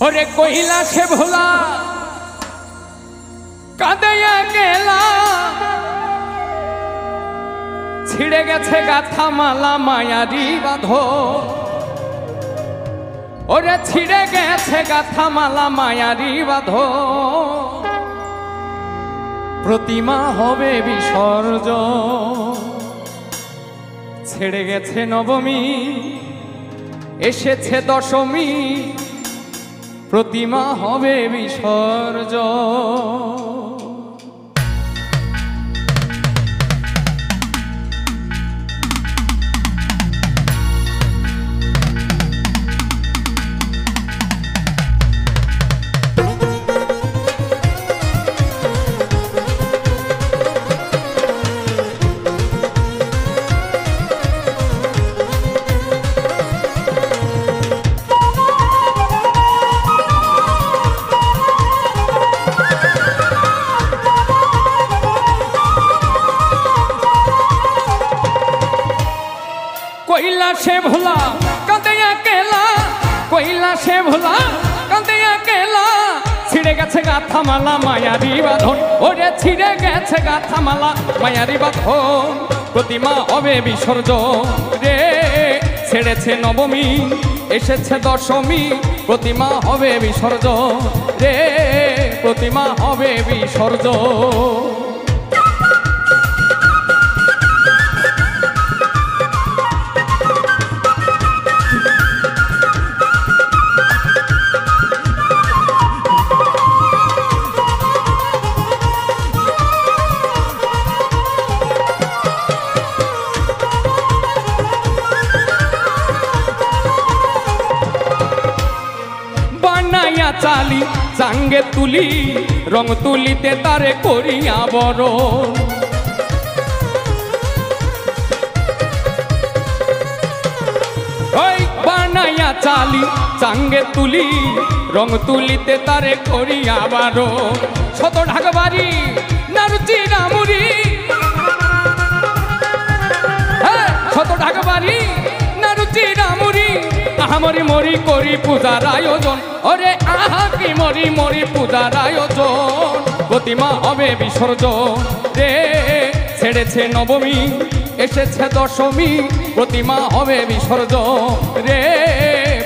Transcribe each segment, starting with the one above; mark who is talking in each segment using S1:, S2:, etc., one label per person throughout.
S1: ওরে কইলা সে ভোলা কাঁদাইয়া গেলা, ছিড়ে গেছে গাথা মালা মায়ারি বাঁধন। ওরে ছিড়ে গেছে গাথা মালা মায়ারি বাঁধন, প্রতিমা হবে বিসর্জন। ছেড়ে গেছে নবমী, এসেছে দশমী, প্রতিমা হবে বিসর্জন। কইলা সে ভোলা কাঁদিয়া কেলা, কইলা সে ভোলা কাঁদিয়া কেলা, ছিড়ে গেছে গাথা মালা মায়ারি বাঁধন। ওরে ছিড়ে গেছে গাথা মালা মায়ারি বাঁধন, প্রতিমা হবে বিসর্জন রে। ছেড়েছে নবমী, এসেছে দশমী, প্রতিমা হবে বিসর্জন রে, প্রতিমা হবে বিসর্জন। চালি চাঙ্গে তুলি, রং তুলিতে তারে করিয়া বরণ। ওই বানাইয়া চালি চাঙ্গে তুলি, রং তুলিতে তারে করিয়া বরণ। শত ঢাকবাড়ি নারুচি রামুরি, শত ঢাকবাড়ি নারুচি রামুরি, আহামরি মরি করি পূজার আয়োজন। ওরে আহা কি মরি মরি পূজার আয়োজন, প্রতিমা হবে বিসর্জন রে। ছেড়েছে নবমী, এসেছে দশমী, প্রতিমা হবে বিসর্জন রে,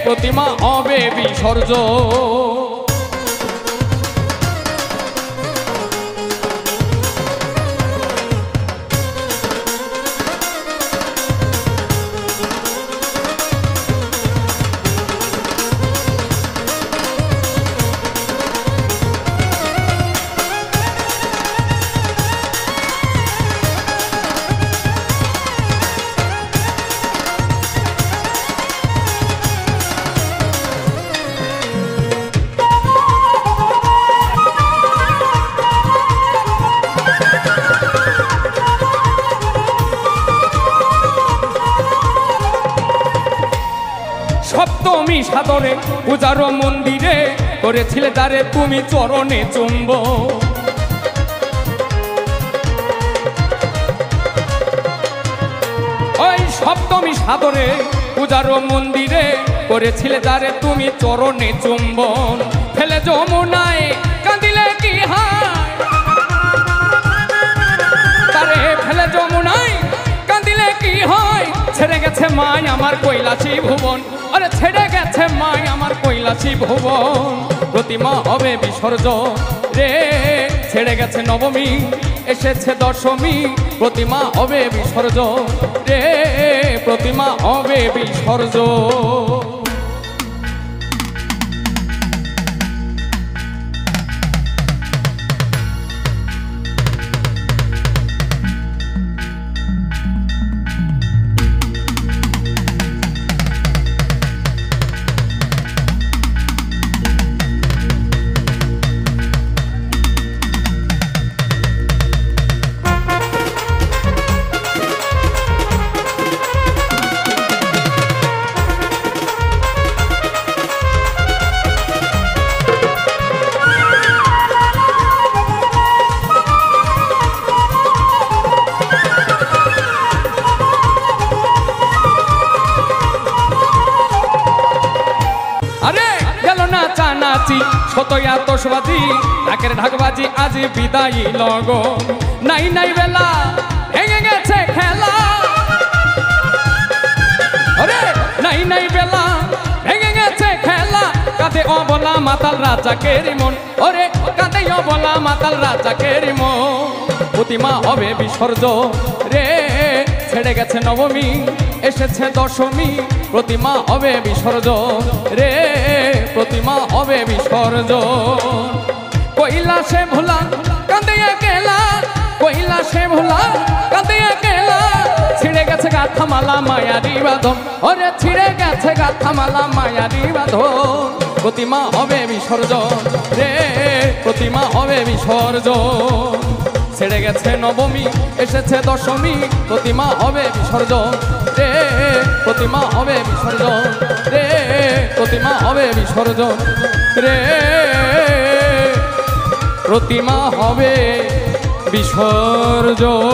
S1: প্রতিমা হবে বিসর্জন। সপ্তমী সাদরে পূজার মন্দিরে করেছিলে তারে তুমি চরণে চুম্ব। ওই সপ্তমী সাদরে পূজার মন্দিরে করেছিলে তারে তুমি চরণে চুম্বন। ফেলে যমুনায় কাঁদিলে কি হয়, তারে ফেলে যমুনায় কাঁদিলে কি হয়। ছেড়ে গেছে মাই আমার কৈলাসী ভুবন, আরে ছেড়ে গেছে মাই আমার কৈলাসী ভুবন, প্রতিমা হবে বিসর্জন রে। ছেড়ে গেছে নবমী, এসেছে দশমী, প্রতিমা হবে বিসর্জন রে, প্রতিমা হবে বিসর্জন। ছোটই আতশবাজি ঢাকের ঢাকবাজি আজ বিদায়ী লগন নাই নাই বেলা ভেঙে গেছে খেলা আরে নাই নাই বেলা ভেঙে গেছে খেলা কাঁদে অবলা মাতাল রাজাকের মন ওরে কাঁদে অবলা মাতাল রাজাকের মন প্রতিমা হবে বিসর্জন রে ছেড়ে গেছে নবমী এসেছে দশমী প্রতিমা হবে বিসর্জন রে প্রতিমা হবে বিসর্জন কৈলাসে ভোলা কাঁদে একলা কৈলাসে ভোলা কাঁদে একলা ছিঁড়ে গেছে গাথামালা মায়ারি বাঁধন ওরে ছিঁড়ে গেছে গাথামালা মায়ারি বাঁধন প্রতিমা হবে বিসর্জন রে প্রতিমা হবে বিসর্জন ছেড়ে গেছে নবমী এসেছে দশমী প্রতিমা হবে বিসর্জন রে প্রতিমা হবে বিসর্জন রে প্রতিমা হবে বিসর্জন রে প্রতিমা হবে বিসর্জন